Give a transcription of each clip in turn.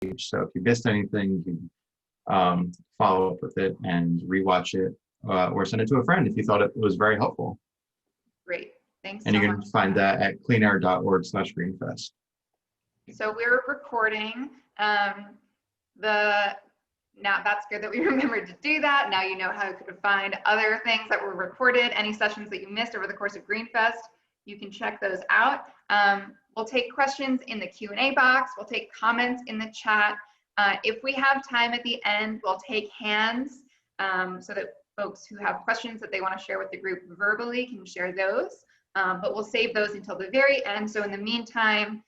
So if you missed anything, you can follow up with it and rewatch it, or send it to a friend if you thought it was very helpful. Great, thanks and so you can much. find that at cleanair.org/greenfest. So we're recording. Now that's good that we remembered to do that. Now you know how you could find other things that were recorded, any sessions that you missed over the course of Greenfest. You can check those out. We'll take questions in the Q&A box. We'll take comments in the chat. If we have time at the end, we'll take hands so that folks who have questions that they want to share with the group verbally can share those. But we'll save those until the very end. So in the meantime,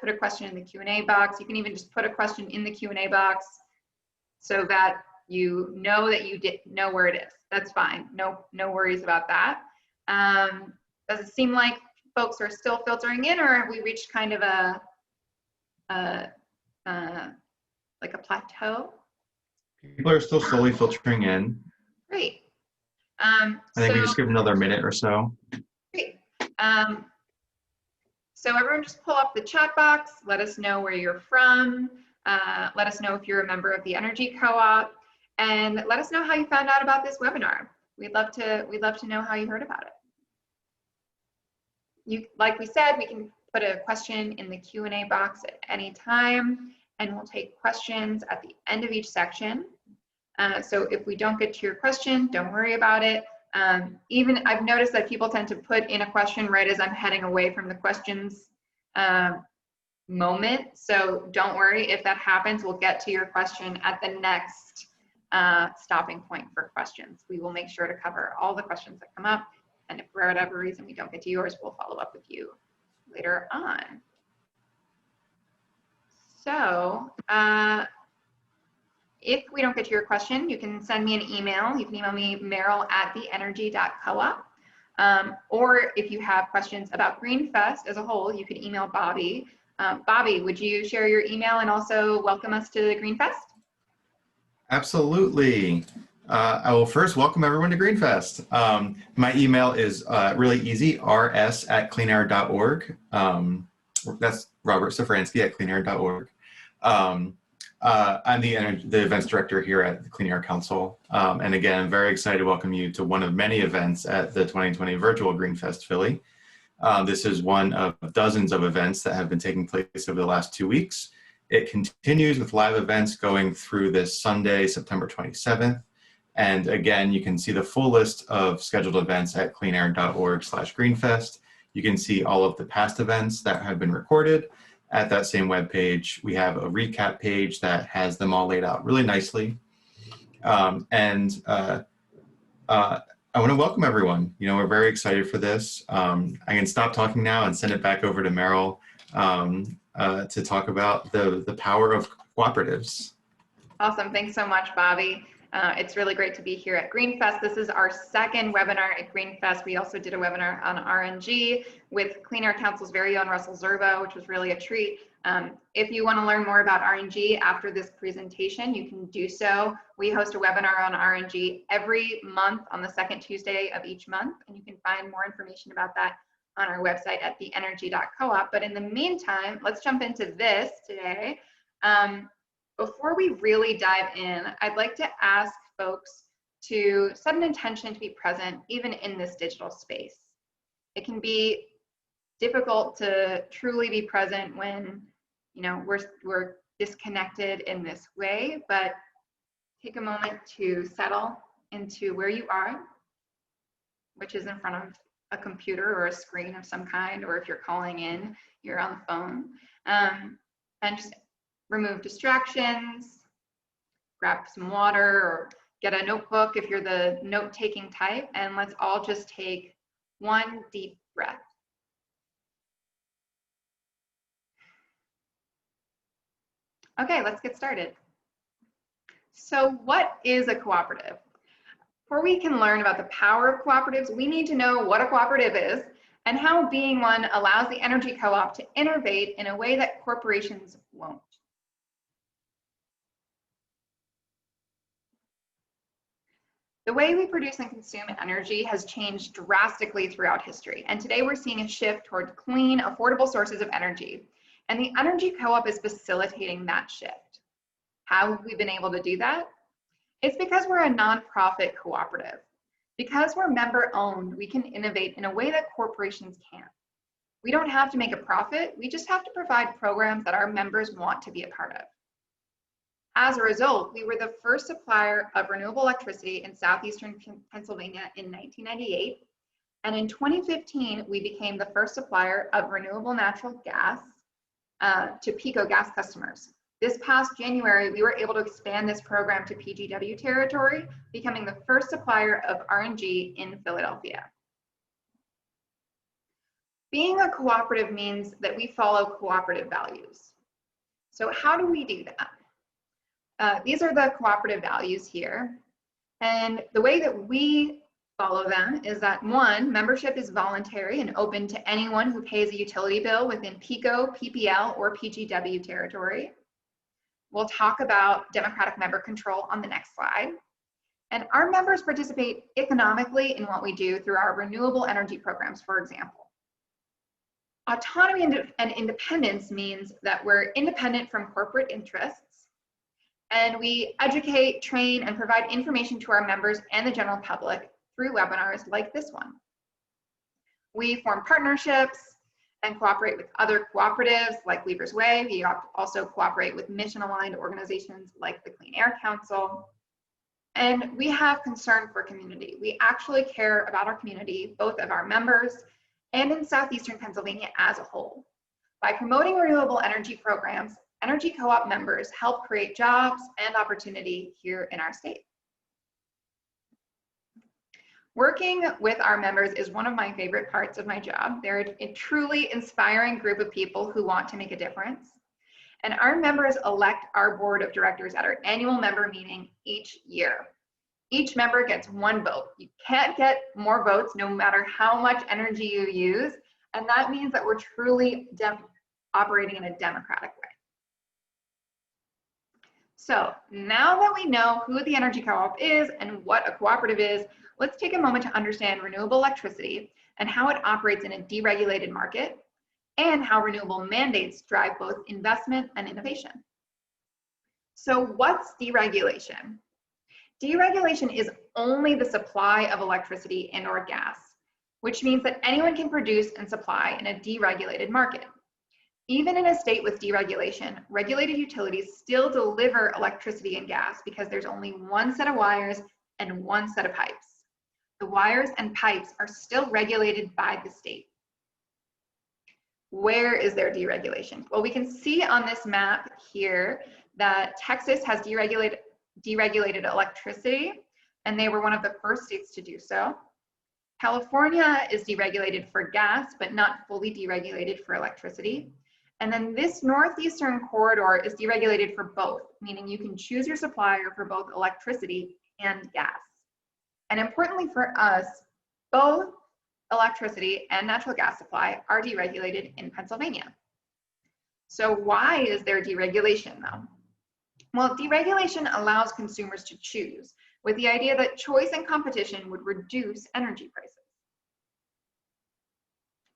put a question in the Q&A box. You can even just put a question in the Q&A box so that you know that you did know where it is. That's fine. No worries about that. Does it seem like folks are still filtering in, or have we reached kind of like a plateau? People are still slowly filtering in. Great. I think we just give another minute or so. Great. So everyone just pull up the chat box. Let us know where you're from. Let us know if you're a member of the Energy Co-op, and let us know how you found out about this webinar. We'd love to know how you heard about it. Like we said, we can put a question in the Q&A box at any time, and we'll take questions at the end of each section. So if we don't get to your question, don't worry about it. Even I've noticed that people tend to put in a question right as I'm heading away from the questions moment. So don't worry if that happens. We'll get to your question at the next stopping point for questions. We will make sure to cover all the questions that come up. And if for whatever reason we don't get to yours, we'll follow up with you later on. So if we don't get to your question, you can send me an email. You can email me meryl@theenergy.coop. Or if you have questions about Greenfest as a whole, you could email Bobby. Bobby, would you share your email and also welcome us to Greenfest? Absolutely. I will first welcome everyone to Greenfest. My email is really easy, rs@cleanair.org. That's Robert Safransky at cleanair.org. I'm the events director here at the Clean Air Council. And again, I'm very excited to welcome you to one of many events at the 2020 Virtual Greenfest Philly. This is one of dozens of events that have been taking place over the last 2 weeks. It continues with live events going through this Sunday, September 27th. And again, you can see the full list of scheduled events at cleanair.org/greenfest. You can see all of the past events that have been recorded. At that same webpage, we have a recap page that has them all laid out really nicely. I want to welcome everyone. You know, we're very excited for this. I can stop talking now and send it back over to Meryl to talk about the power of cooperatives. Awesome. Thanks so much, Bobby. It's really great to be here at Greenfest. This is our second webinar at Greenfest. We also did a webinar on RNG with Clean Air Council's very own Russell Zerbo, which was really a treat. If you want to learn more about RNG after this presentation, you can do so. We host a webinar on RNG every month on the second Tuesday of each month, and you can find more information about that on our website at theenergy.coop. But in the meantime, let's jump into this today. Before we really dive in, I'd like to ask folks to set an intention to be present even in this digital space. It can be difficult to truly be present when, you know, we're disconnected in this way, but take a moment to settle into where you are, which is in front of a computer or a screen of some kind, or if you're calling in, you're on the phone, and just remove distractions, grab some water or get a notebook if you're the note-taking type, and let's all just take one deep breath. Okay, let's get started. So what is a cooperative? Before we can learn about the power of cooperatives, we need to know what a cooperative is and how being one allows the Energy Co-op to innovate in a way that corporations won't. The way we produce and consume energy has changed drastically throughout history, and today we're seeing a shift toward clean, affordable sources of energy. And the energy co-op is facilitating that shift. How have we been able to do that? It's because we're a nonprofit cooperative. Because we're member owned, we can innovate in a way that corporations can't. We don't have to make a profit, we just have to provide programs that our members want to be a part of. As a result, we were the first supplier of renewable electricity in southeastern Pennsylvania in 1998. And in 2015, we became the first supplier of renewable natural gas to Pico gas customers. This past January, we were able to expand this program to PGW territory, becoming the first supplier of RNG in Philadelphia. Being a cooperative means that we follow cooperative values. So how do we do that? These are the cooperative values here. And the way that we follow them is that 1, membership is voluntary and open to anyone who pays a utility bill within PICO, PPL, or PGW territory. We'll talk about democratic member control on the next slide. And our members participate economically in what we do through our renewable energy programs, for example. Autonomy and independence means that we're independent from corporate interests, and we educate, train, and provide information to our members and the general public through webinars like this one. We form partnerships and cooperate with other cooperatives like Weaver's Way. We also cooperate with mission-aligned organizations like the Clean Air Council. And we have concern for community. We actually care about our community, both of our members and in southeastern Pennsylvania as a whole. By promoting renewable energy programs, energy co-op members help create jobs and opportunity here in our state. Working with our members is one of my favorite parts of my job. They're a truly inspiring group of people who want to make a difference. And our members elect our board of directors at our annual member meeting each year. Each member gets 1 vote. You can't get more votes no matter how much energy you use. And that means that we're truly operating in a democratic way. So now that we know who the energy co-op is and what a cooperative is, let's take a moment to understand renewable electricity and how it operates in a deregulated market, and how renewable mandates drive both investment and innovation. So what's deregulation? Deregulation is only the supply of electricity and or gas, which means that anyone can produce and supply in a deregulated market. Even in a state with deregulation, regulated utilities still deliver electricity and gas because there's only 1 set of wires and 1 set of pipes. The wires and pipes are still regulated by the state. Where is there deregulation? Well, we can see on this map here that Texas has deregulated electricity, and they were one of the first states to do so. California is deregulated for gas, but not fully deregulated for electricity. And then this northeastern corridor is deregulated for both, meaning you can choose your supplier for both electricity and gas. And importantly for us, both electricity and natural gas supply are deregulated in Pennsylvania. So why is there deregulation though? Well, deregulation allows consumers to choose, with the idea that choice and competition would reduce energy prices.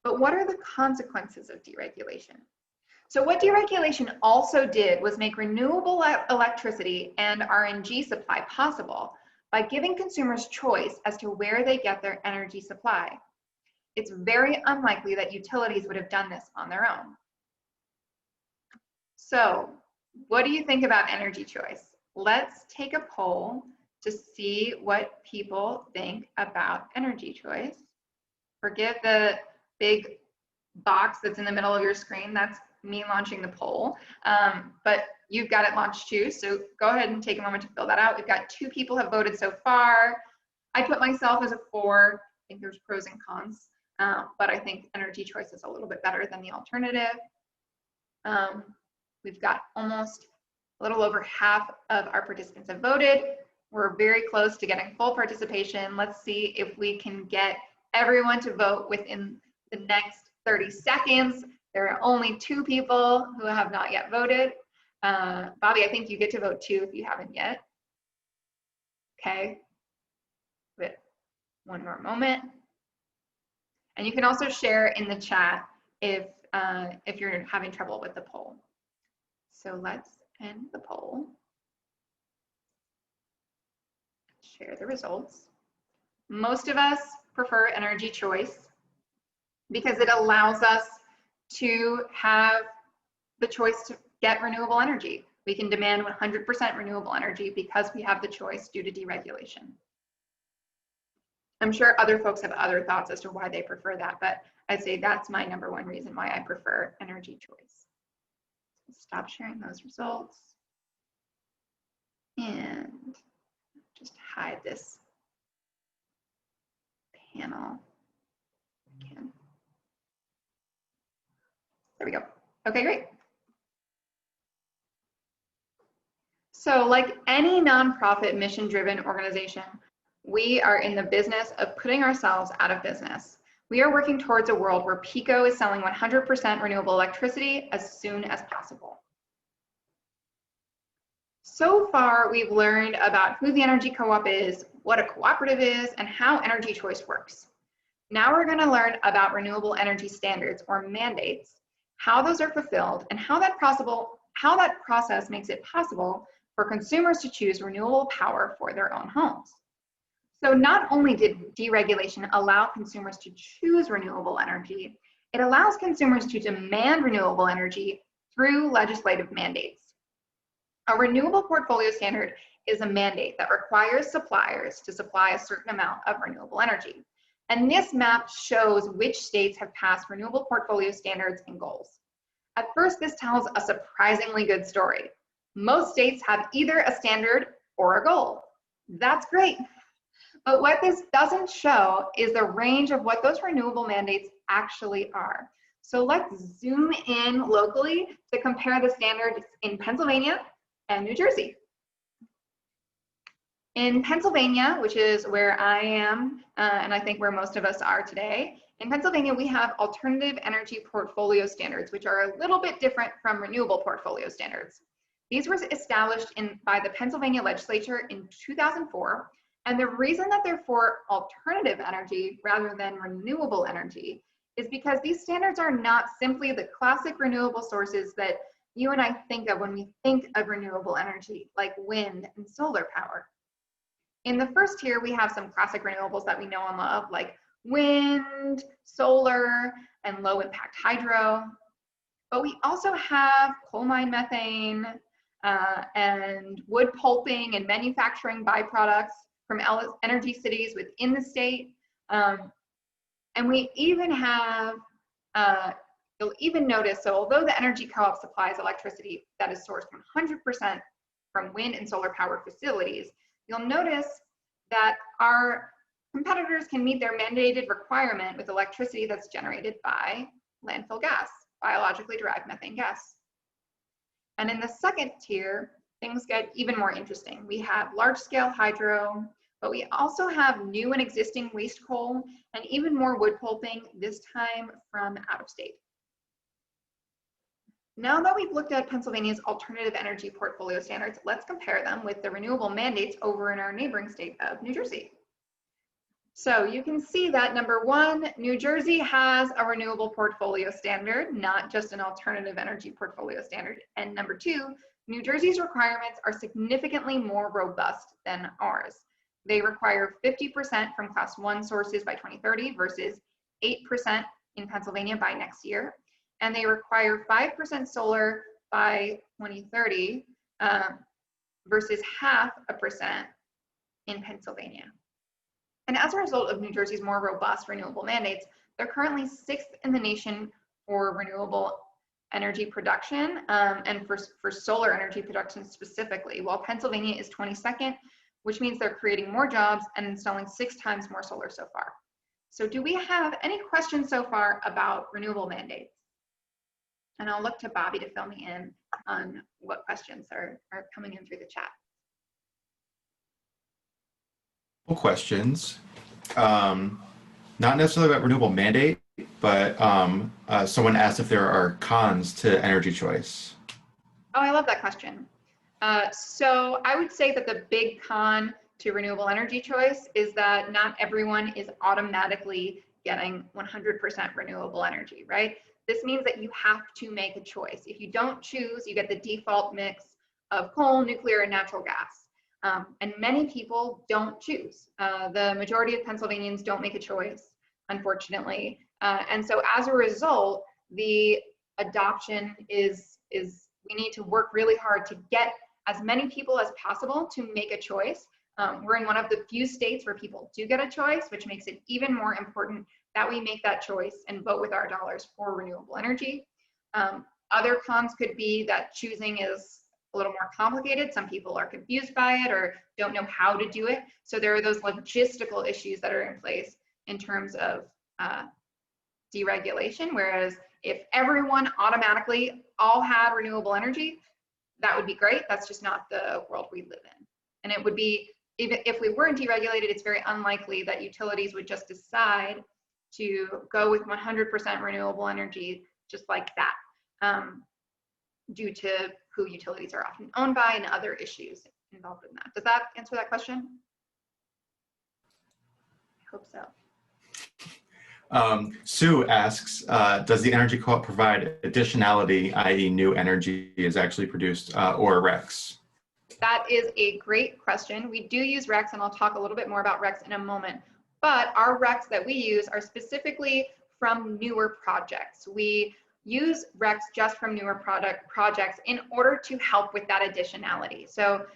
But what are the consequences of deregulation? So what deregulation also did was make renewable electricity and RNG supply possible by giving consumers choice as to where they get their energy supply. It's very unlikely that utilities would have done this on their own. So, what do you think about energy choice? Let's take a poll to see what people think about energy choice. Forget the big box that's in the middle of your screen. That's me launching the poll, but you've got it launched too. So go ahead and take a moment to fill that out. We've got 2 people have voted so far. I put myself as a 4. I think there's pros and cons, but I think energy choice is a little bit better than the alternative. We've got almost a little over half of our participants have voted. We're very close to getting full participation. Let's see if we can get everyone to vote within the next 30 seconds. There are only 2 people who have not yet voted. Bobby, I think you get to vote too if you haven't yet. Okay, but 1 more moment. And you can also share in the chat if if you're having trouble with the poll. So let's end the poll. Share the results. Most of us prefer energy choice because it allows us to have the choice to get renewable energy. We can demand 100% renewable energy because we have the choice due to deregulation. I'm sure other folks have other thoughts as to why they prefer that, but I'd say that's my #1 reason why I prefer energy choice. Stop sharing those results and just hide this panel again. There we go. Okay, great. So like any nonprofit mission-driven organization, we are in the business of putting ourselves out of business. We are working towards a world where PECO is selling 100% renewable electricity as soon as possible. So far, we've learned about who the energy co-op is, what a cooperative is, and how energy choice works. Now we're going to learn about renewable energy standards or mandates, how those are fulfilled, and how that process makes it possible for consumers to choose renewable power for their own homes. So not only did deregulation allow consumers to choose renewable energy, it allows consumers to demand renewable energy through legislative mandates. A renewable portfolio standard is a mandate that requires suppliers to supply a certain amount of renewable energy. And this map shows which states have passed renewable portfolio standards and goals. At first, this tells a surprisingly good story. Most states have either a standard or a goal. That's great. But what this doesn't show is the range of what those renewable mandates actually are. So let's zoom in locally to compare the standards in Pennsylvania and New Jersey. In Pennsylvania, which is where I am, and I think where most of us are today, in Pennsylvania, we have alternative energy portfolio standards, which are a little bit different from renewable portfolio standards. These were established by the Pennsylvania legislature in 2004. And the reason that they're for alternative energy rather than renewable energy is because these standards are not simply the classic renewable sources that you and I think of when we think of renewable energy, like wind and solar power. In the first tier, we have some classic renewables that we know and love, like wind, solar, and low impact hydro. But we also have coal mine methane and wood pulping and manufacturing byproducts from energy cities within the state. And we even have, you'll even notice, so although the energy co-op supplies electricity that is sourced 100% from wind and solar power facilities, you'll notice that our competitors can meet their mandated requirement with electricity that's generated by landfill gas, biologically derived methane gas. And in the second tier, things get even more interesting. We have large-scale hydro, but we also have new and existing waste coal and even more wood pulping, this time from out of state. Now that we've looked at Pennsylvania's alternative energy portfolio standards, let's compare them with the renewable mandates over in our neighboring state of New Jersey. So you can see that #1, New Jersey has a renewable portfolio standard, not just an alternative energy portfolio standard. And #2, New Jersey's requirements are significantly more robust than ours. They require 50% from class 1 sources by 2030 versus 8% in Pennsylvania by next year. And they require 5% solar by 2030 versus 0.5% in Pennsylvania. And as a result of New Jersey's more robust renewable mandates, they're currently 6th in the nation for renewable energy production and for solar energy production specifically, while Pennsylvania is 22nd, which means they're creating more jobs and installing 6 times more solar so far. So do we have any questions so far about renewable mandates? And I'll look to Bobby to fill me in on what questions are coming in through the chat. Questions, not necessarily about renewable mandate, but someone asked if there are cons to energy choice. Oh, I love that question. So I would say that the big con to renewable energy choice is that not everyone is automatically getting 100% renewable energy, right? This means that you have to make a choice. If you don't choose, you get the default mix of coal, nuclear, and natural gas. And many people don't choose. The majority of Pennsylvanians don't make a choice, unfortunately. And so as a result, the adoption is we need to work really hard to get as many people as possible to make a choice. We're in one of the few states where people do get a choice, which makes it even more important that we make that choice and vote with our dollars for renewable energy. Other cons could be that choosing is a little more complicated. Some people are confused by it or don't know how to do it. So there are those logistical issues that are in place in terms of deregulation, whereas if everyone automatically all had renewable energy, that would be great. That's just not the world we live in. And it would be, even if we weren't deregulated, it's very unlikely that utilities would just decide to go with 100% renewable energy just like that, due to who utilities are often owned by and other issues involved in that. Does that answer that question? I hope so. Sue asks, does the energy co-op provide additionality, i.e. new energy is actually produced, or RECs? That is a great question. We do use RECs, and I'll talk a little bit more about RECs in a moment. But our RECs that we use are specifically from newer projects. We use RECs just from newer projects in order to help with that additionality. So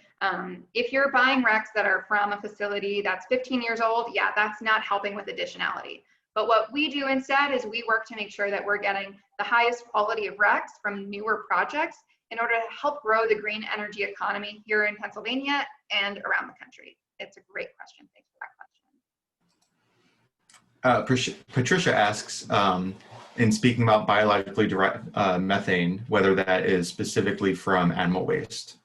if you're buying RECs that are from a facility that's 15 years old, yeah, that's not helping with additionality. But what we do instead is we work to make sure that we're getting the highest quality of RECs from newer projects in order to help grow the green energy economy here in Pennsylvania and around the country. It's a great question. Thanks for that question. Patricia asks, in speaking about biologically derived methane, whether that is specifically from animal waste.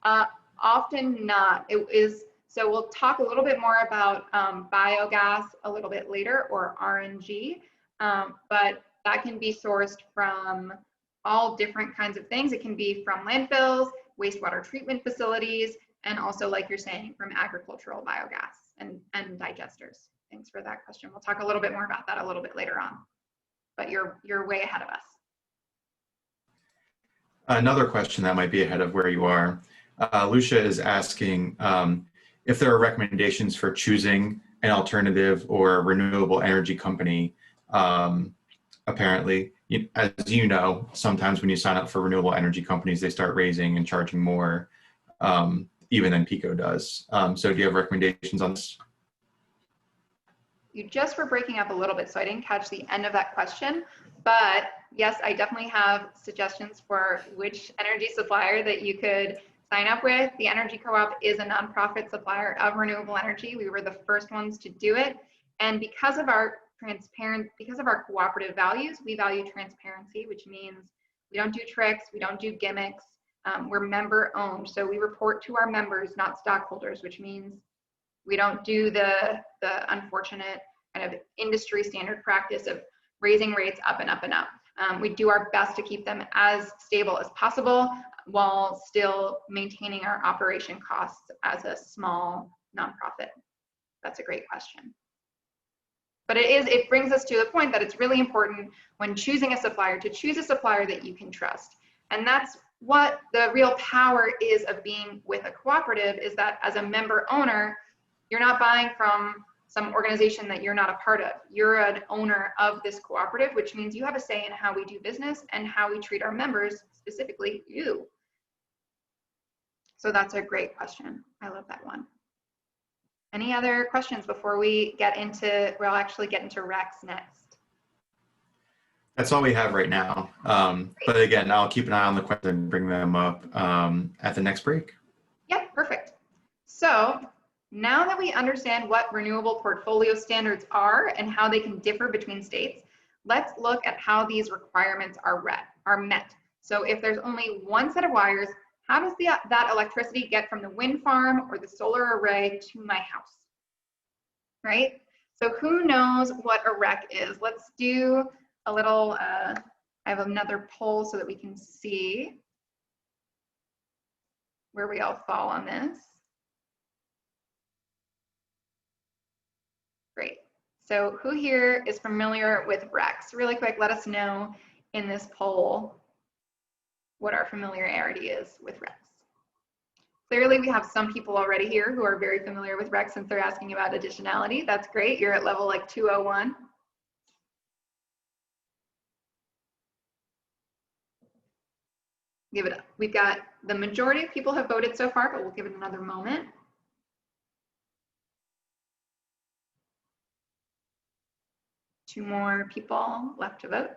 Often not. It is. So we'll talk a little bit more about biogas a little bit later, or RNG, but that can be sourced from all different kinds of things. It can be from landfills, wastewater treatment facilities, and also, like you're saying, from agricultural biogas and digesters. Thanks for that question. We'll talk a little bit more about that a little bit later on, but you're way ahead of us. Another question that might be ahead of where you are. Lucia is asking if there are recommendations for choosing an alternative or a renewable energy company. Apparently, as you know, sometimes when you sign up for renewable energy companies, they start raising and charging more, even than PICO does. So do you have recommendations on this? You just were breaking up a little bit, so I didn't catch the end of that question. But yes, I definitely have suggestions for which energy supplier that you could sign up with. The Energy Co-op is a nonprofit supplier of renewable energy. We were the first ones to do it. And because of our cooperative values, we value transparency, which means we don't do tricks, we don't do gimmicks. We're member owned. So we report to our members, not stockholders, which means we don't do the unfortunate kind of industry standard practice of raising rates up and up and up. We do our best to keep them as stable as possible while still maintaining our operation costs as a small nonprofit. That's a great question. But it brings us to the point that it's really important when choosing a supplier to choose a supplier that you can trust. And that's what the real power is of being with a cooperative, is that as a member owner, you're not buying from some organization that you're not a part of. You're an owner of this cooperative, which means you have a say in how we do business and how we treat our members, specifically you. So that's a great question. I love that one. Any other questions before we get into, we'll actually get into RECs next? That's all we have right now. But again, I'll keep an eye on the questions and bring them up at the next break. Yeah, perfect. So now that we understand what renewable portfolio standards are and how they can differ between states, let's look at how these requirements are met. So if there's only one set of wires, how does that electricity get from the wind farm or the solar array to my house, right? So who knows what a REC is? Let's do a little, I have another poll so that we can see where we all fall on this. Great. So who here is familiar with RECs? Really quick, let us know in this poll what our familiarity is with RECs. Clearly, we have some people already here who are very familiar with RECs since they're asking about additionality. That's great. You're at level like 201. Give it up. We've got the majority of people have voted so far, but we'll give it another moment. Two more people left to vote.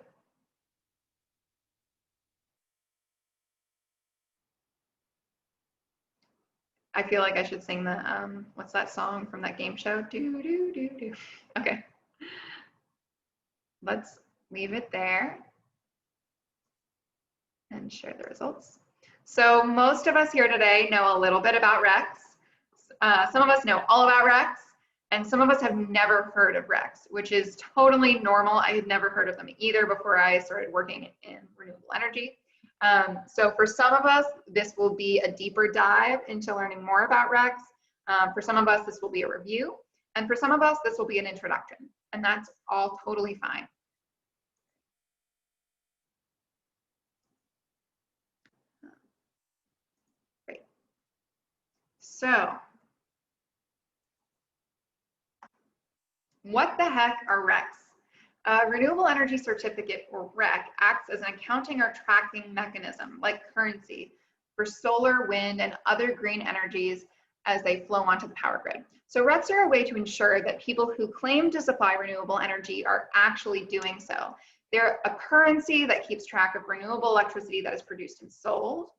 I feel like I should sing the, what's that song from that game show? Do, do, do, do. Okay. Let's leave it there and share the results. So most of us here today know a little bit about RECs. Some of us know all about RECs, and some of us have never heard of RECs, which is totally normal. I had never heard of them either before I started working in renewable energy. So for some of us, this will be a deeper dive into learning more about RECs. For some of us, this will be a review. And for some of us, this will be an introduction. And that's all totally fine. Great. So what the heck are RECs? A renewable energy certificate, or REC, acts as an accounting or tracking mechanism, like currency, for solar, wind, and other green energies as they flow onto the power grid. So RECs are a way to ensure that people who claim to supply renewable energy are actually doing so. They're a currency that keeps track of renewable electricity that is produced and sold.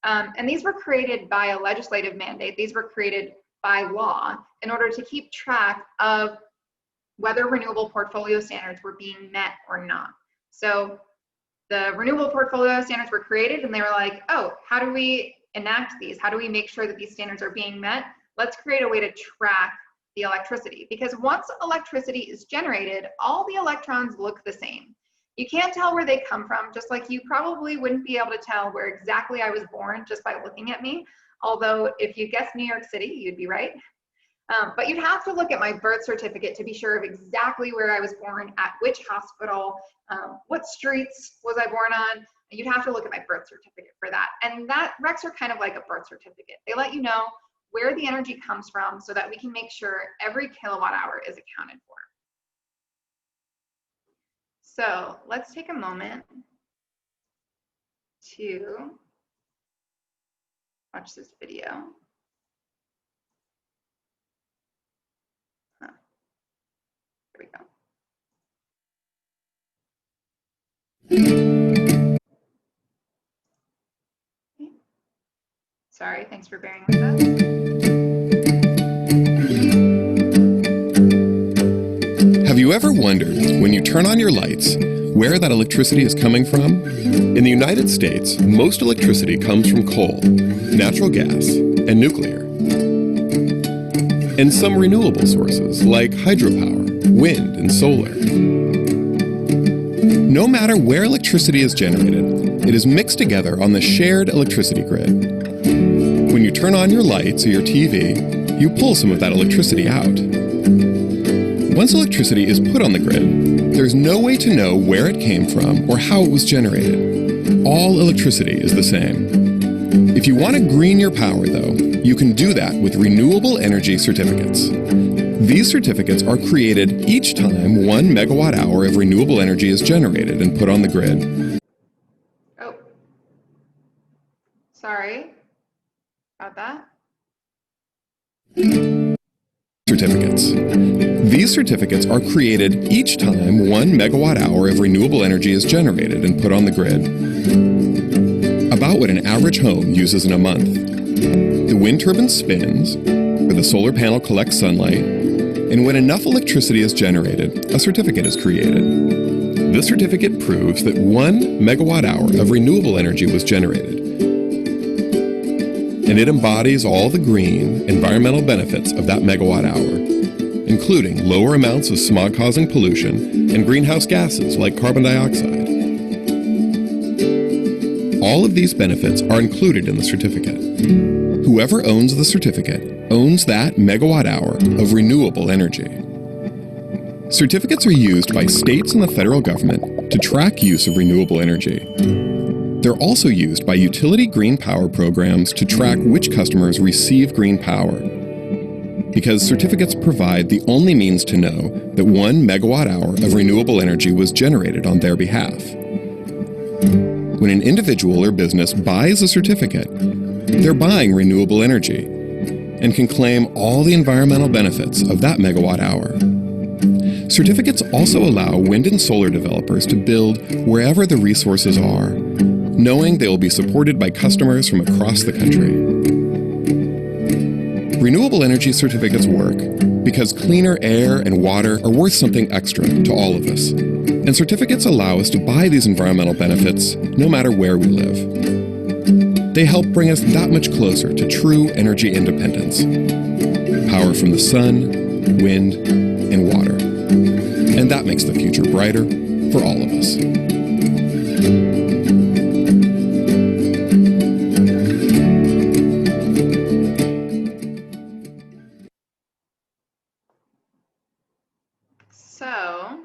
And these were created by a legislative mandate. These were created by law in order to keep track of whether renewable portfolio standards were being met or not. So the renewable portfolio standards were created and they were like, oh, how do we enact these? How do we make sure that these standards are being met? Let's create a way to track the electricity, because once electricity is generated, all the electrons look the same. You can't tell where they come from, just like you probably wouldn't be able to tell where exactly I was born just by looking at me. Although if you guessed New York City, you'd be right. But you'd have to look at my birth certificate to be sure of exactly where I was born, at which hospital, what streets was I born on. You'd have to look at my birth certificate for that. And that RECs are kind of like a birth certificate. They let you know where the energy comes from so that we can make sure every kilowatt hour is accounted for. So let's take a moment to watch this video. Here we go. Sorry, thanks for bearing with us. Have you ever wondered, when you turn on your lights, where that electricity is coming from? In the United States, most electricity comes from coal, natural gas, and nuclear. And some renewable sources, like hydropower, wind, and solar. No matter where electricity is generated, it is mixed together on the shared electricity grid. When you turn on your lights or your TV, you pull some of that electricity out. Once electricity is put on the grid, there's no way to know where it came from or how it was generated. All electricity is the same. If you want to green your power, though, you can do that with renewable energy certificates. These certificates are created each time 1 megawatt hour of renewable energy is generated and put on the grid. Oh, sorry about that. Certificates. These certificates are created each time 1 megawatt hour of renewable energy is generated and put on the grid. About what an average home uses in a month. The wind turbine spins, or the solar panel collects sunlight, and when enough electricity is generated, a certificate is created. This certificate proves that 1 megawatt hour of renewable energy was generated, and it embodies all the green, environmental benefits of that megawatt hour, including lower amounts of smog-causing pollution and greenhouse gases like carbon dioxide. All of these benefits are included in the certificate. Whoever owns the certificate owns that megawatt hour of renewable energy. Certificates are used by states and the federal government to track use of renewable energy. They're also used by utility green power programs to track which customers receive green power, because certificates provide the only means to know that 1 megawatt hour of renewable energy was generated on their behalf. When an individual or business buys a certificate, they're buying renewable energy and can claim all the environmental benefits of that megawatt hour. Certificates also allow wind and solar developers to build wherever the resources are, knowing they will be supported by customers from across the country. Renewable energy certificates work because cleaner air and water are worth something extra to all of us. And certificates allow us to buy these environmental benefits no matter where we live. They help bring us that much closer to true energy independence. Power from the sun, wind, and water. And that makes the future brighter for all of us. So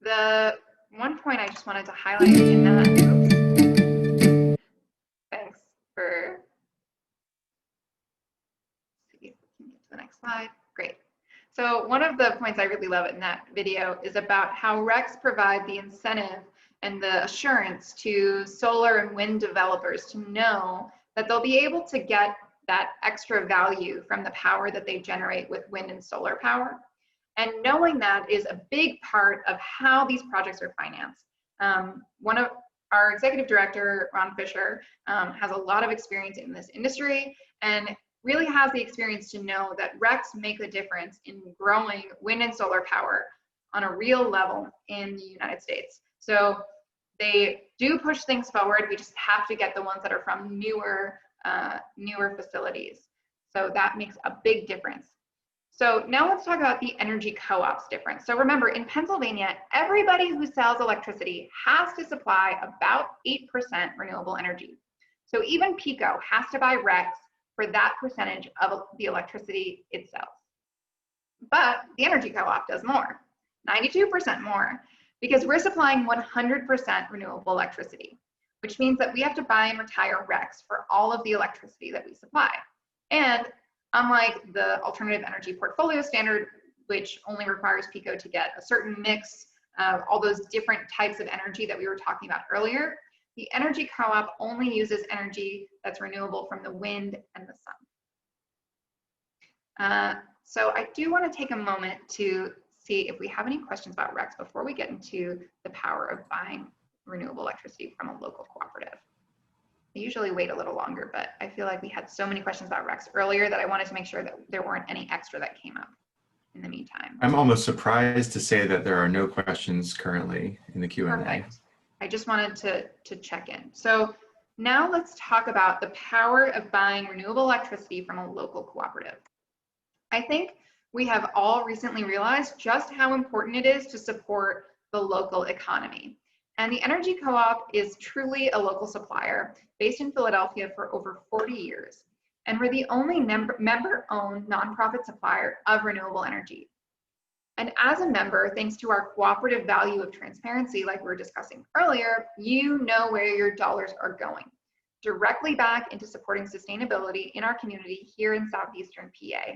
the one point I just wanted to highlight in that, oops, thanks for, see if we can get to the next slide, great. So one of the points I really love in that video is about how RECs provide the incentive and the assurance to solar and wind developers to know that they'll be able to get that extra value from the power that they generate with wind and solar power. And knowing that is a big part of how these projects are financed. One of our executive director, Ron Fisher, has a lot of experience in this industry and really has the experience to know that RECs make a difference in growing wind and solar power on a real level in the United States. So they do push things forward. We just have to get the ones that are from newer facilities. So that makes a big difference. So now let's talk about the energy co-ops difference. So remember, in Pennsylvania, everybody who sells electricity has to supply about 8% renewable energy. So even PECO has to buy RECs for that percentage of the electricity it sells. But the energy co-op does more, 92% more, because we're supplying 100% renewable electricity, which means that we have to buy and retire RECs for all of the electricity that we supply. And unlike the alternative energy portfolio standard, which only requires PECO to get a certain mix of all those different types of energy that we were talking about earlier, the energy co-op only uses energy that's renewable from the wind and the sun. So I do want to take a moment to see if we have any questions about RECs before we get into the power of buying renewable electricity from a local cooperative. I usually wait a little longer, but I feel like we had so many questions about RECs earlier that I wanted to make sure that there weren't any extra that came up in the meantime. I'm almost surprised to say that there are no questions currently in the Q&A. Perfect. I just wanted to check in. So now let's talk about the power of buying renewable electricity from a local cooperative. I think we have all recently realized just how important it is to support the local economy. And the Energy Co-op is truly a local supplier based in Philadelphia for over 40 years. And we're the only member-owned nonprofit supplier of renewable energy. And as a member, thanks to our cooperative value of transparency, like we were discussing earlier, you know where your dollars are going, directly back into supporting sustainability in our community here in southeastern PA,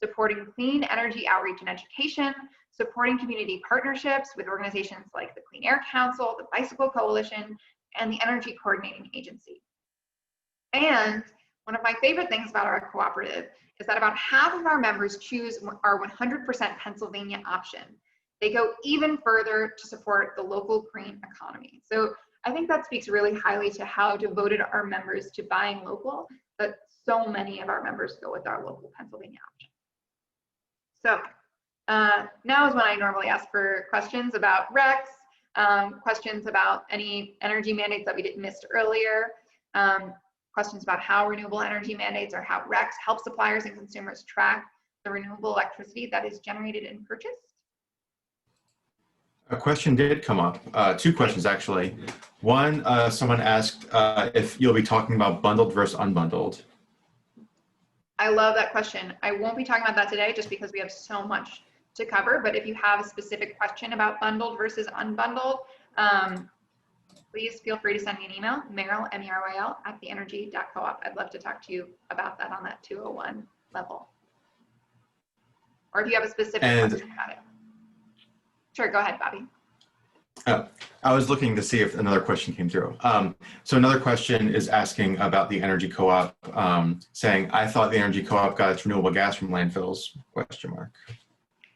supporting clean energy outreach and education, supporting community partnerships with organizations like the Clean Air Council, the Bicycle Coalition, and the Energy Coordinating Agency. And one of my favorite things about our cooperative is that about half of our members choose our 100% Pennsylvania option. They go even further to support the local green economy. So I think that speaks really highly to how devoted our members to buying local, that so many of our members go with our local Pennsylvania option. So now is when I normally ask for questions about RECs, questions about any energy mandates that we didn't miss earlier, questions about how renewable energy mandates or how RECs help suppliers and consumers track the renewable electricity that is generated and purchased. A question did come up, two questions actually. One, someone asked if you'll be talking about bundled versus unbundled. I love that question. I won't be talking about that today just because we have so much to cover, but if you have a specific question about bundled versus unbundled, please feel free to send me an email, Meryl, M-E-R-Y-L, @theenergy.coop. I'd love to talk to you about that on that 201 level. Or if you have a specific question about it. Sure, go ahead, Bobby. I was looking to see if another question came through. So another question is asking about the energy co-op, saying, I thought the energy co-op got its renewable gas from landfills, ?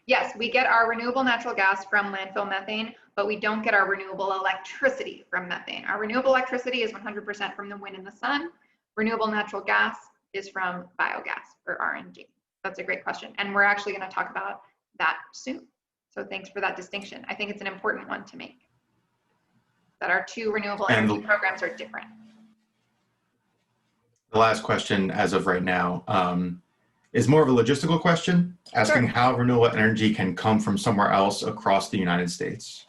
Yes, we get our renewable natural gas from landfill methane, but we don't get our renewable electricity from methane. Our renewable electricity is 100% from the wind and the sun. Renewable natural gas is from biogas or RNG. That's a great question. And we're actually going to talk about that soon. So thanks for that distinction. I think it's an important one to make, that our two renewable energy programs are different. The last question as of right now is more of a logistical question, asking how renewable energy can come from somewhere else across the United States.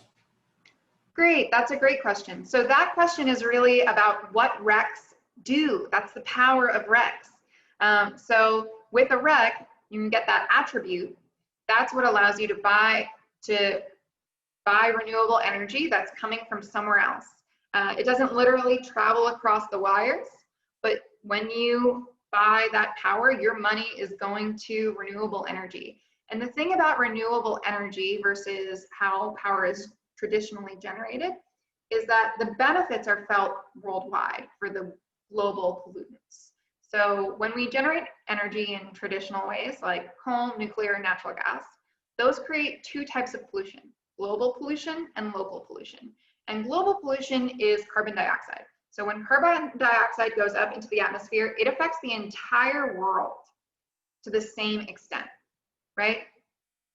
Great, that's a great question. So that question is really about what RECs do. That's the power of RECs. So with a REC, you can get that attribute. That's what allows you to buy renewable energy that's coming from somewhere else. It doesn't literally travel across the wires, but when you buy that power, your money is going to renewable energy. And the thing about renewable energy versus how power is traditionally generated is that the benefits are felt worldwide for the global pollutants. So when we generate energy in traditional ways like coal, nuclear, and natural gas, those create two types of pollution, global pollution and local pollution. And global pollution is carbon dioxide. So when carbon dioxide goes up into the atmosphere, it affects the entire world to the same extent, right?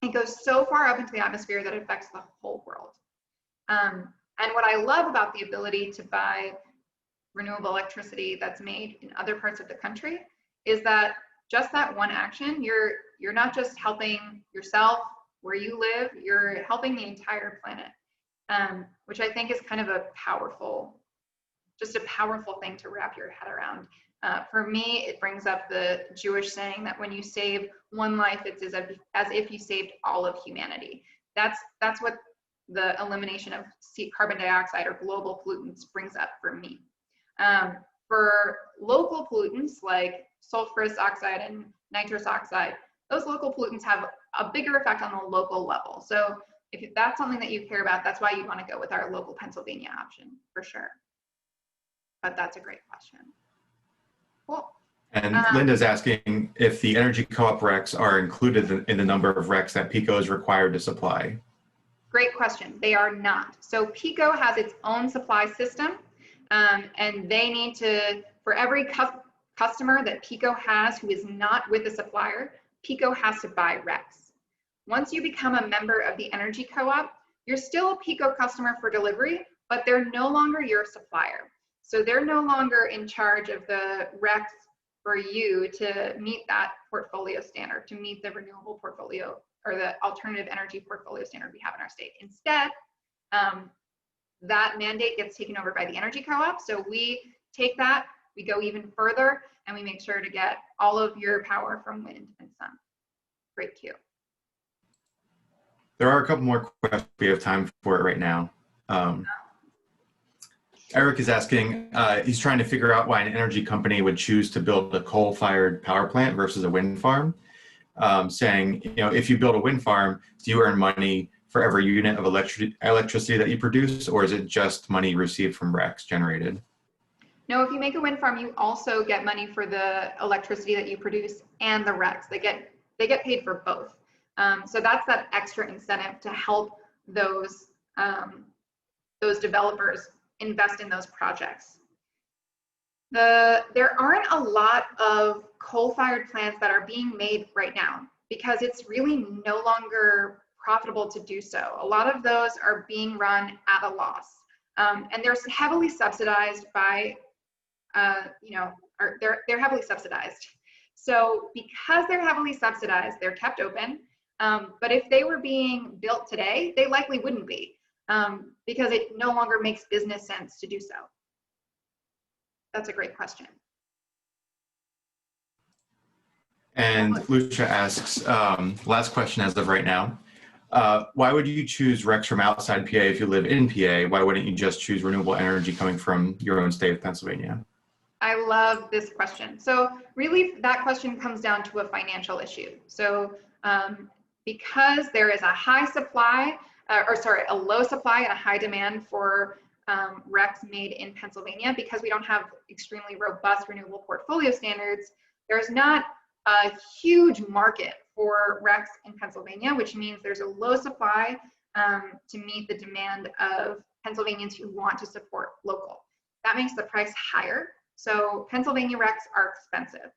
It goes so far up into the atmosphere that it affects the whole world. And what I love about the ability to buy renewable electricity that's made in other parts of the country is that just that one action, you're not just helping yourself where you live, you're helping the entire planet, which I think is kind of a powerful thing to wrap your head around. For me, it brings up the Jewish saying that when you save one life, it's as if you saved all of humanity. That's what the elimination of carbon dioxide or global pollutants brings up for me. For local pollutants like sulfurous oxide and nitrous oxide, those local pollutants have a bigger effect on the local level. So if that's something that you care about, that's why you want to go with our local Pennsylvania option for sure. But that's a great question. Cool. And Linda's asking if the energy co-op RECs are included in the number of RECs that PECO is required to supply. Great question. They are not. So PECO has its own supply system, and they need to, for every customer that PECO has who is not with a supplier, PECO has to buy RECs. Once you become a member of the energy co-op, you're still a PECO customer for delivery, but they're no longer your supplier. So they're no longer in charge of the RECs for you to meet that portfolio standard, to meet the renewable portfolio or the alternative energy portfolio standard we have in our state. Instead, that mandate gets taken over by the energy co-op. So we take that, we go even further, and we make sure to get all of your power from wind and sun. Great cue. There are a couple more questions. We have time for it right now. Eric is asking, he's trying to figure out why an energy company would choose to build a coal-fired power plant versus a wind farm, saying, if you build a wind farm, do you earn money for every unit of electricity that you produce, or is it just money received from RECs generated? No, if you make a wind farm, you also get money for the electricity that you produce and the RECs. They get paid for both. So that's that extra incentive to help those developers invest in those projects. There aren't a lot of coal-fired plants that are being made right now because it's really no longer profitable to do so. A lot of those are being run at a loss, and they're heavily subsidized by, they're heavily subsidized. So because they're heavily subsidized, they're kept open. But if they were being built today, they likely wouldn't be. Because it no longer makes business sense to do so? That's a great question. And Lucia asks, last question as of right now, Why would you choose RECs from outside PA if you live in PA? Why wouldn't you just choose renewable energy coming from your own state of Pennsylvania? I love this question. So really that question comes down to a financial issue. So because there is a high supply, a low supply and a high demand for RECs made in Pennsylvania, because we don't have extremely robust renewable portfolio standards, there's not a huge market for RECs in Pennsylvania, which means there's a low supply to meet the demand of Pennsylvanians who want to support local. That makes the price higher. So Pennsylvania RECs are expensive,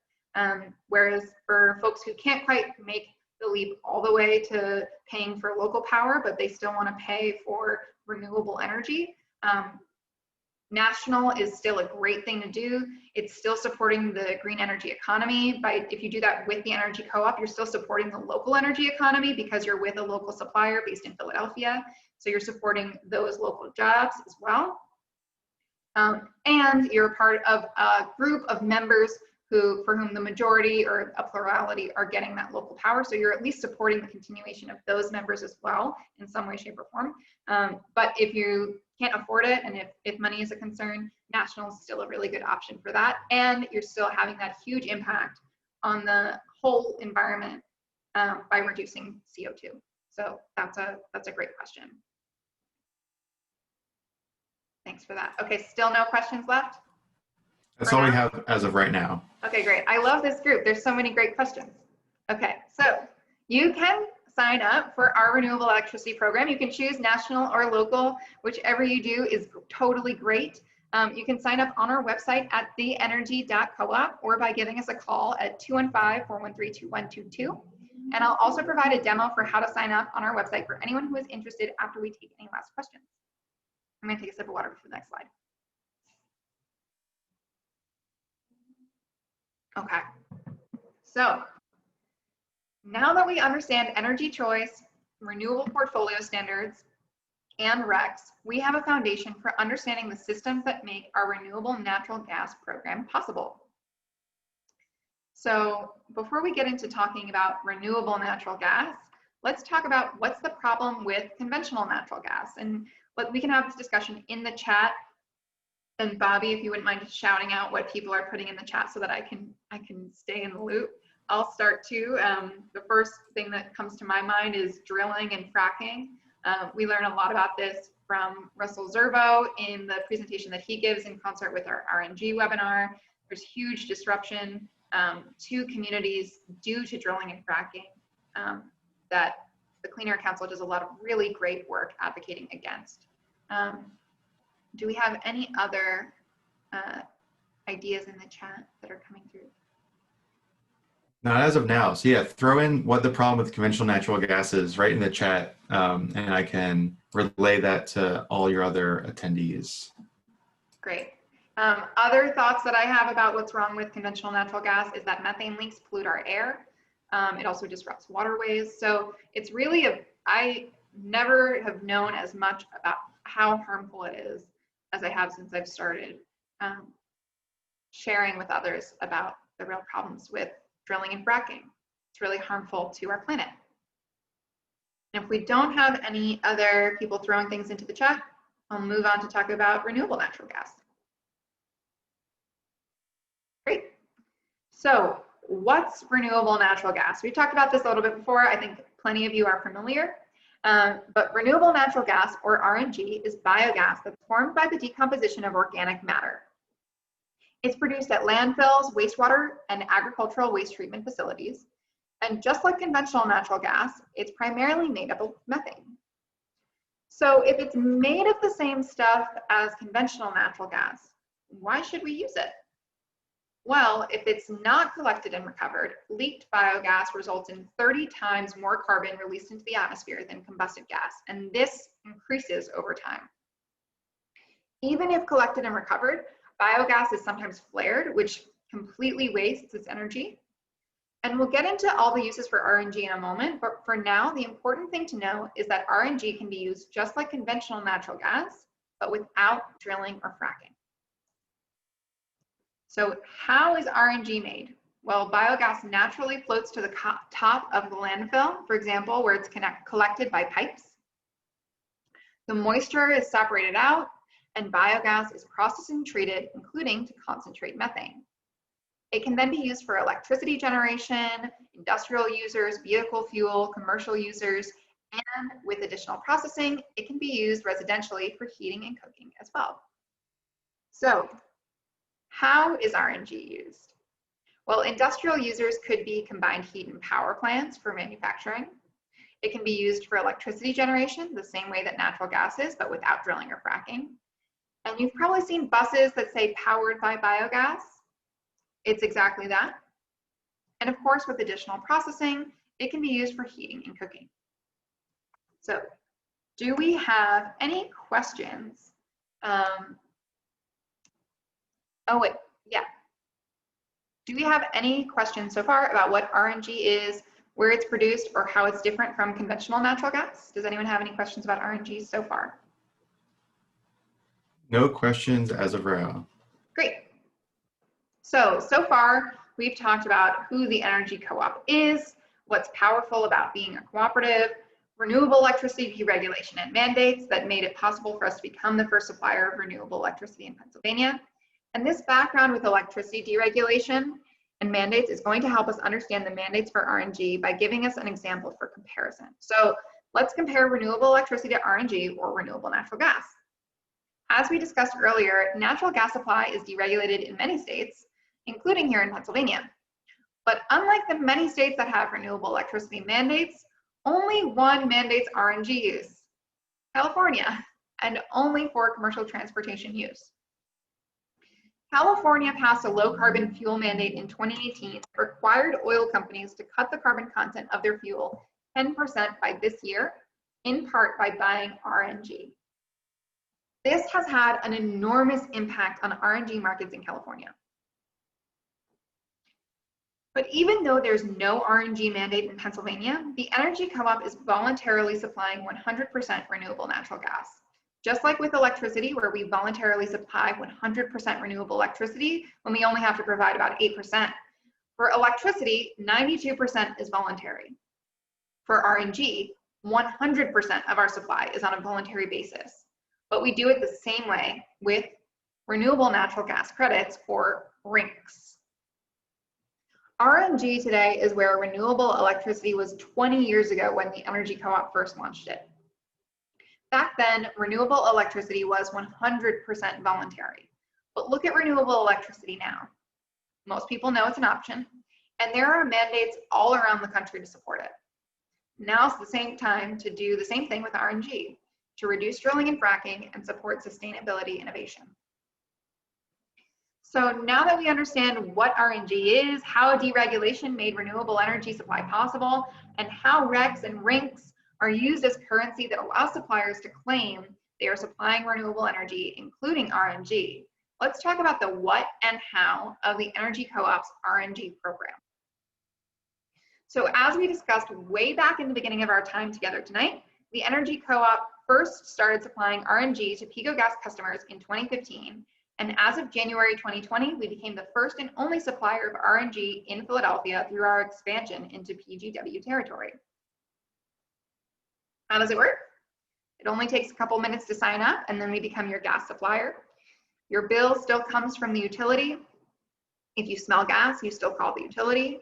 whereas for folks who can't quite make the leap all the way to paying for local power, but they still want to pay for renewable energy, national is still a great thing to do. It's still supporting the green energy economy. If you do that with the energy co-op, you're still supporting the local energy economy because you're with a local supplier based in Philadelphia. So you're supporting those local jobs as well. And you're part of a group of members for whom the majority or a plurality are getting that local power. So you're at least supporting the continuation of those members as well in some way, shape, or form. But if you can't afford it, and if money is a concern, national is still a really good option for that. And you're still having that huge impact on the whole environment by reducing CO2. So that's a great question. Thanks for that. Okay, still no questions left? That's all we have as of right now. Okay, great. I love this group. There's so many great questions. Okay, so you can sign up for our renewable electricity program. You can choose national or local, whichever you do is totally great. You can sign up on our website at theenergy.coop or by giving us a call at 215-413-2122. And I'll also provide a demo for how to sign up on our website for anyone who is interested after we take any last questions. I'm going to take a sip of water for the next slide. Okay, so now that we understand energy choice, renewable portfolio standards, and RECs, we have a foundation for understanding the systems that make our renewable natural gas program possible. So before we get into talking about renewable natural gas, let's talk about what's the problem with conventional natural gas. And we can have this discussion in the chat. And Bobby, if you wouldn't mind just shouting out what people are putting in the chat so that I can stay in the loop. I'll start too. The first thing that comes to my mind is drilling and fracking. We learn a lot about this from Russell Zerbo in the presentation that he gives in concert with our RNG webinar. There's huge disruption to communities due to drilling and fracking that the Clean Air Council does a lot of really great work advocating against. Do we have any other ideas in the chat that are coming through? Not as of now. So yeah, throw in what the problem with conventional natural gas is right in the chat, and I can relay that to all your other attendees. Great. Other thoughts that I have about what's wrong with conventional natural gas is that methane leaks pollute our air. It also disrupts waterways. So it's really I never have known as much about how harmful it is as I have since I've started sharing with others about the real problems with drilling and fracking. It's really harmful to our planet. And if we don't have any other people throwing things into the chat, I'll move on to talk about renewable natural gas. Great. So what's renewable natural gas? We talked about this a little bit before. I think plenty of you are familiar. But renewable natural gas, or RNG, is biogas that's formed by the decomposition of organic matter. It's produced at landfills, wastewater, and agricultural waste treatment facilities. And just like conventional natural gas, it's primarily made up of methane. So if it's made of the same stuff as conventional natural gas, why should we use it? Well, if it's not collected and recovered, leaked biogas results in 30 times more carbon released into the atmosphere than combusted gas, and this increases over time. Even if collected and recovered, biogas is sometimes flared, which completely wastes its energy. And we'll get into all the uses for RNG in a moment, but for now, the important thing to know is that RNG can be used just like conventional natural gas, but without drilling or fracking. So how is RNG made? Well, biogas naturally floats to the top of the landfill, for example, where it's collected by pipes. The moisture is separated out, and biogas is processed and treated, including to concentrate methane. It can then be used for electricity generation, industrial users, vehicle fuel, commercial users, and with additional processing, it can be used residentially for heating and cooking as well. So, how is RNG used? Well, industrial users could be combined heat and power plants for manufacturing. It can be used for electricity generation, the same way that natural gas is, but without drilling or fracking. And you've probably seen buses that say powered by biogas. It's exactly that. And of course, with additional processing, it can be used for heating and cooking. So, do we have any questions? Oh wait, yeah. Do we have any questions so far about what RNG is, where it's produced, or how it's different from conventional natural gas? Does anyone have any questions about RNG so far? No questions as of right now. Great. So far, we've talked about who the energy co-op is, what's powerful about being a cooperative, renewable electricity deregulation and mandates that made it possible for us to become the first supplier of renewable electricity in Pennsylvania. And this background with electricity deregulation and mandates is going to help us understand the mandates for RNG by giving us an example for comparison. So let's compare renewable electricity to RNG, or renewable natural gas. As we discussed earlier, natural gas supply is deregulated in many states, including here in Pennsylvania. But unlike the many states that have renewable electricity mandates, only one mandates RNG use, California, and only for commercial transportation use. California passed a low carbon fuel mandate in 2018 that required oil companies to cut the carbon content of their fuel 10% by this year, in part by buying RNG. This has had an enormous impact on RNG markets in California. But even though there's no RNG mandate in Pennsylvania, the energy co-op is voluntarily supplying 100% renewable natural gas. Just like with electricity, where we voluntarily supply 100% renewable electricity when we only have to provide about 8%. For electricity, 92% is voluntary. For RNG, 100% of our supply is on a voluntary basis. But we do it the same way with renewable natural gas credits, or RINCs. RNG today is where renewable electricity was 20 years ago when the energy co-op first launched it. Back then, renewable electricity was 100% voluntary. But look at renewable electricity now. Most people know it's an option, and there are mandates all around the country to support it. Now's the same time to do the same thing with RNG, to reduce drilling and fracking and support sustainability innovation. So now that we understand what RNG is, how deregulation made renewable energy supply possible, and how RECs and RINCs are used as currency that allows suppliers to claim they are supplying renewable energy, including RNG, let's talk about the what and how of the energy co-op's RNG program. So as we discussed way back in the beginning of our time together tonight, the energy co-op first started supplying RNG to Pico Gas customers in 2015. And as of January 2020, we became the first and only supplier of RNG in Philadelphia through our expansion into PGW territory. How does it work? It only takes a couple minutes to sign up, and then we become your gas supplier. Your bill still comes from the utility. If you smell gas, you still call the utility.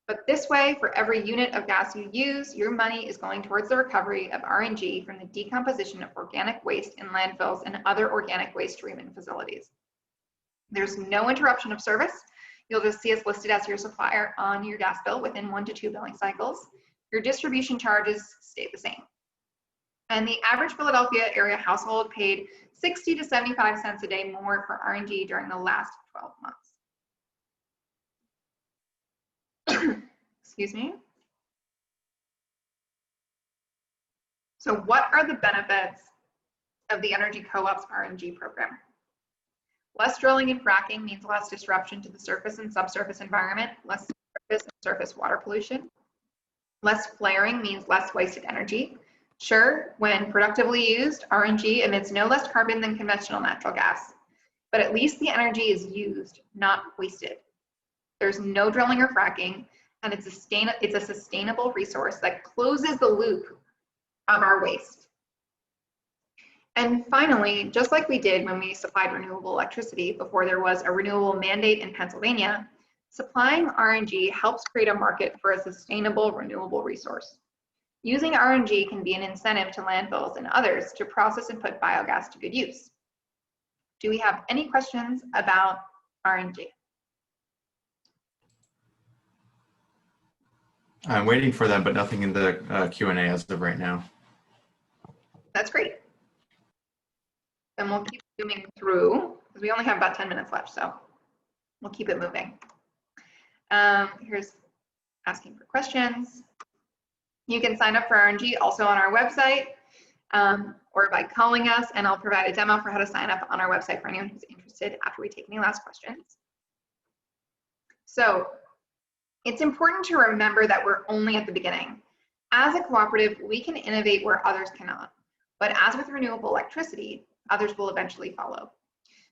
But this way, for every unit of gas you use, your money is going towards the recovery of RNG from the decomposition of organic waste in landfills and other organic waste treatment facilities. There's no interruption of service. You'll just see us listed as your supplier on your gas bill within 1 to 2 billing cycles. Your distribution charges stay the same. And the average Philadelphia area household paid 60 to 75 cents a day more for RNG during the last 12 months. Excuse me. So what are the benefits of the energy co-op's RNG program? Less drilling and fracking means less disruption to the surface and subsurface environment, less surface and surface water pollution. Less flaring means less wasted energy. Sure, when productively used, RNG emits no less carbon than conventional natural gas, but at least the energy is used, not wasted. there's no drilling or fracking, and it's a sustainable resource that closes the loop of our waste. And finally, just like we did when we supplied renewable electricity before there was a renewable mandate in Pennsylvania, supplying RNG helps create a market for a sustainable renewable resource. Using RNG can be an incentive to landfills and others to process and put biogas to good use. Do we have any questions about RNG? I'm waiting for them, but nothing in the Q&A as of right now. That's great. Then we'll keep zooming through because we only have about 10 minutes left, so we'll keep it moving. Here's asking for questions. You can sign up for RNG also on our website or by calling us, and I'll provide a demo for how to sign up on our website for anyone who's interested after we take any last questions. So it's important to remember that we're only at the beginning. As a cooperative, we can innovate where others cannot. But as with renewable electricity, others will eventually follow.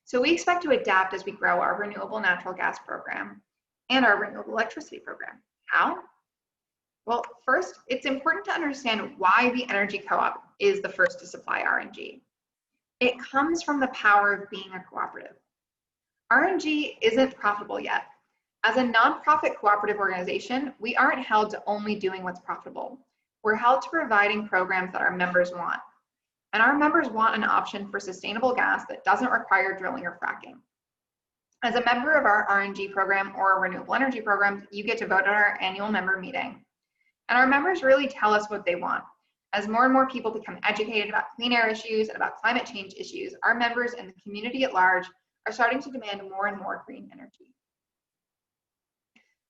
So we expect to adapt as we grow our renewable natural gas program and our renewable electricity program. How? Well, first, it's important to understand why the energy co-op is the first to supply RNG. It comes from the power of being a cooperative. RNG isn't profitable yet. As a nonprofit cooperative organization, we aren't held to only doing what's profitable. We're held to providing programs that our members want. And our members want an option for sustainable gas that doesn't require drilling or fracking. As a member of our RNG program or renewable energy program, you get to vote at our annual member meeting. And our members really tell us what they want. As more and more people become educated about clean air issues and about climate change issues, our members and the community at large are starting to demand more and more green energy.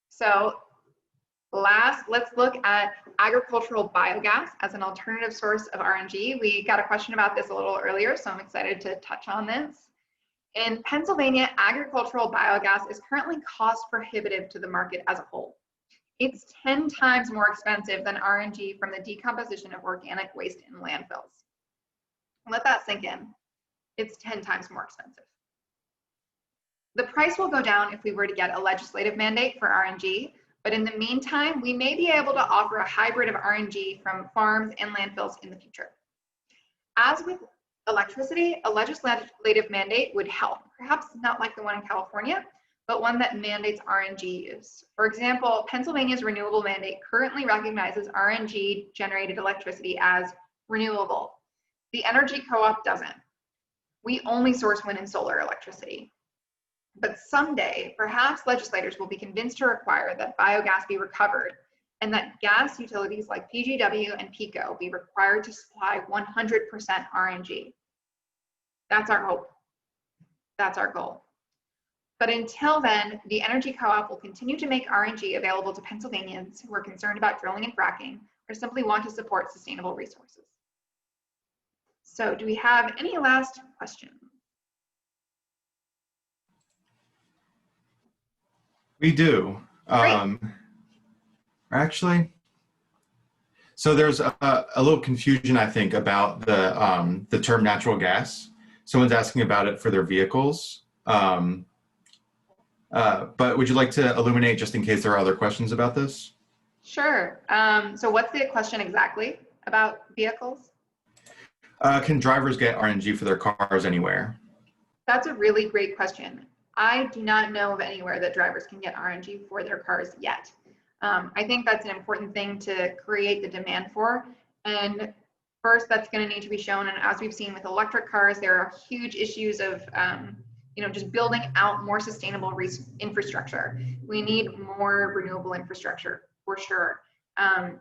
So last, let's look at agricultural biogas as an alternative source of RNG. We got a question about this a little earlier, so I'm excited to touch on this. In Pennsylvania, agricultural biogas is currently cost prohibitive to the market as a whole. It's 10 times more expensive than RNG from the decomposition of organic waste in landfills. Let that sink in. It's 10 times more expensive. The price will go down if we were to get a legislative mandate for RNG, but in the meantime, we may be able to offer a hybrid of RNG from farms and landfills in the future. As with electricity, a legislative mandate would help, perhaps not like the one in California, but one that mandates RNG use. For example, Pennsylvania's renewable mandate currently recognizes RNG generated electricity as renewable. The energy co-op doesn't. We only source wind and solar electricity. But someday, perhaps legislators will be convinced to require that biogas be recovered and that gas utilities like PGW and PECO be required to supply 100% RNG. That's our hope. That's our goal. But until then, the energy co-op will continue to make RNG available to Pennsylvanians who are concerned about drilling and fracking or simply want to support sustainable resources. So do we have any last questions? We do. Actually, so there's a little confusion, I think, about the term natural gas. Someone's asking about it for their vehicles. But would you like to illuminate just in case there are other questions about this? Sure. So what's the question exactly about vehicles? Can drivers get RNG for their cars anywhere? That's a really great question. I do not know of anywhere that drivers can get RNG for their cars yet. I think that's an important thing to create the demand for. And first, that's going to need to be shown. And as we've seen with electric cars, there are huge issues of just building out more sustainable infrastructure. We need more renewable infrastructure for sure.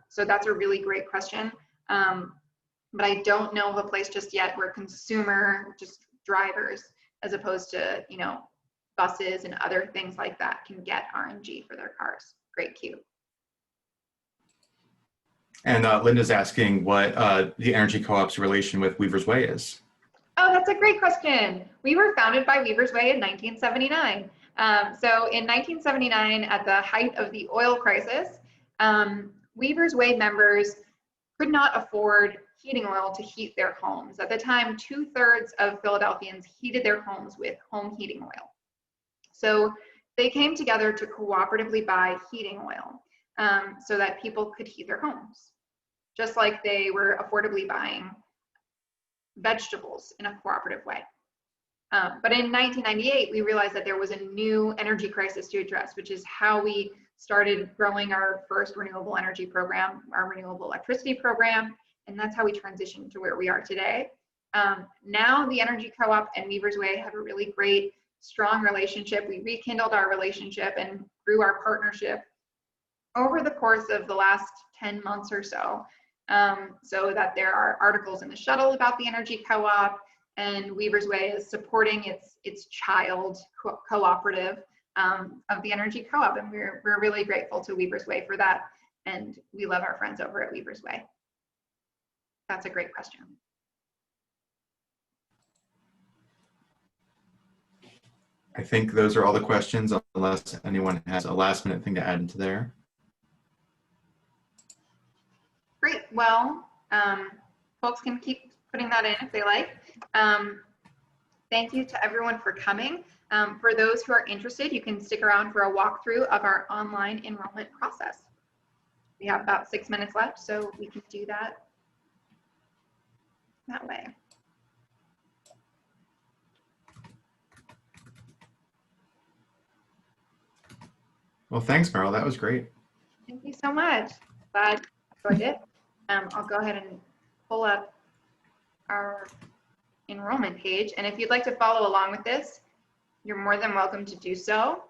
So that's a really great question. But I don't know of a place just yet where just drivers, as opposed to, buses and other things like that, can get RNG for their cars. Great cue. And Linda's asking what the energy co-op's relation with Weaver's Way is. Oh, that's a great question. We were founded by Weaver's Way in 1979. So in 1979, at the height of the oil crisis, Weaver's Way members could not afford heating oil to heat their homes. At the time, 2/3 of Philadelphians heated their homes with home heating oil. So they came together to cooperatively buy heating oil so that people could heat their homes, just like they were affordably buying vegetables in a cooperative way. But in 1998, we realized that there was a new energy crisis to address, which is how we started growing our first renewable energy program, our renewable electricity program, and that's how we transitioned to where we are today. Now the Energy Co-op and Weaver's Way have a really great, strong relationship. We rekindled our relationship and grew our partnership over the course of the last 10 months or so, so that there are articles in the Shuttle about the Energy Co-op, and Weaver's Way is supporting its child cooperative of the Energy Co-op, and we're really grateful to Weaver's Way for that, and we love our friends over at Weaver's Way. That's a great question. I think those are all the questions, unless anyone has a last minute thing to add into there. Great. Well, folks can keep putting that in if they like. Thank you to everyone for coming. For those who are interested, you can stick around for a walkthrough of our online enrollment process. We have about 6 minutes left, so we can do that way. Well, thanks, Meryl. That was great. Thank you so much. Glad you enjoyed it. I'll go ahead and pull up our enrollment page. And if you'd like to follow along with this, you're more than welcome to do so.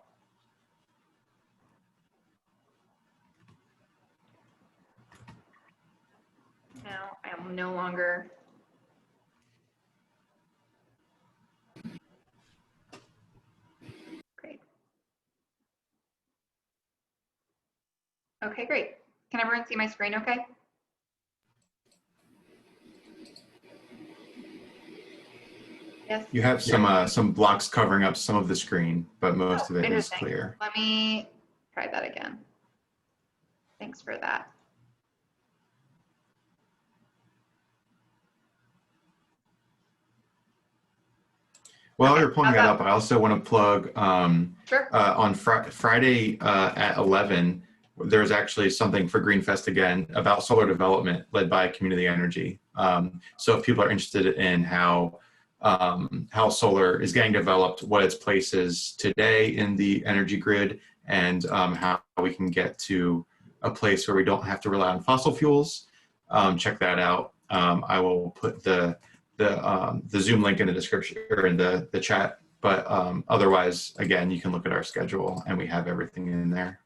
Now I am no longer great. Okay, great. Can everyone see my screen okay? Yes. You have some blocks covering up some of the screen, but most of it is clear. Let me try that again. Thanks for that. While you're pulling that up, I also want to plug Sure. On Friday at 11, there's actually something for GreenFest again about solar development led by Community Energy. So if people are interested in how solar is getting developed, what its place is today in the energy grid, and how we can get to a place where we don't have to rely on fossil fuels, check that out. I will put the Zoom link in the description or in the chat, but otherwise, again, you can look at our schedule and we have everything in there.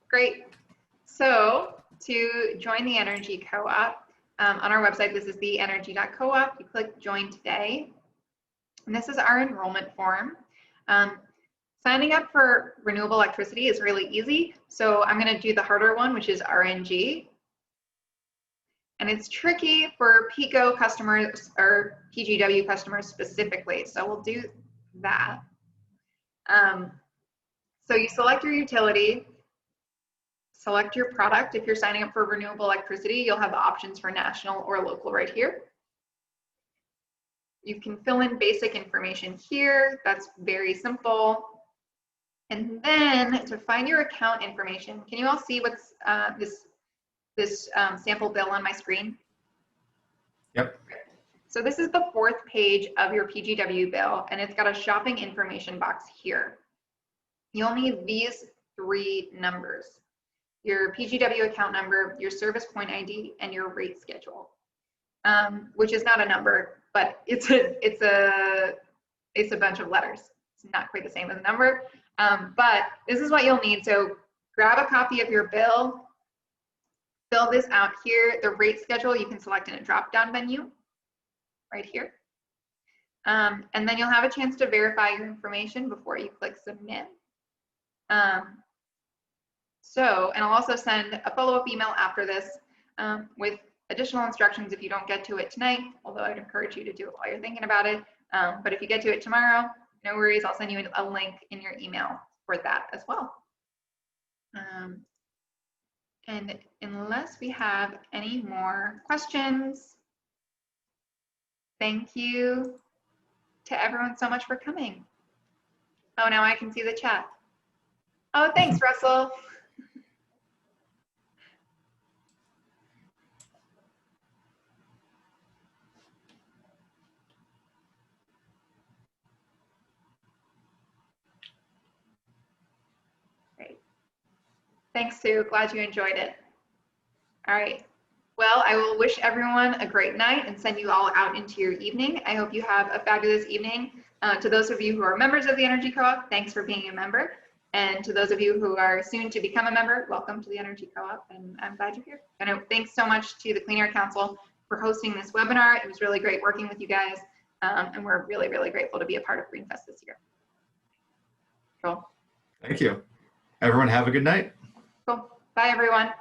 Great. So to join the Energy Co-op, on our website, this is theenergy.coop. You click join today. And this is our enrollment form. Signing up for renewable electricity is really easy. So I'm going to do the harder one, which is RNG. And it's tricky for PICO customers or PGW customers specifically. So we'll do that. So you select your utility, select your product. If you're signing up for renewable electricity, you'll have the options for national or local right here. You can fill in basic information here. That's very simple. And then to find your account information, can you all see what's this sample bill on my screen? Yep. So this is the 4th page of your PGW bill, and it's got a shopping information box here. You'll need these 3 numbers: your PGW account number, your service point ID, and your rate schedule, which is not a number, but it's a bunch of letters. It's not quite the same as a number, but this is what you'll need. So grab a copy of your bill, fill this out here. The rate schedule you can select in a drop-down menu right here. And then you'll have a chance to verify your information before you click submit. And I'll also send a follow-up email after this with additional instructions if you don't get to it tonight, although I'd encourage you to do it while you're thinking about it. But if you get to it tomorrow, no worries, I'll send you a link in your email for that as well. And unless we have any more questions, thank you to everyone so much for coming. Oh, now I can see the chat. Oh, thanks, Russell. Great. Thanks, Sue. Glad you enjoyed it. All right. Well, I will wish everyone a great night and send you all out into your evening. I hope you have a fabulous evening. To those of you who are members of the Energy Co-op, thanks for being a member. And to those of you who are soon to become a member, welcome to the Energy Co-op, and I'm glad you're here. And thanks so much to the Clean Air Council for hosting this webinar. It was really great working with you guys, and we're really, really grateful to be a part of GreenFest this year. Cool. Thank you. Everyone have a good night. Cool. Bye, everyone.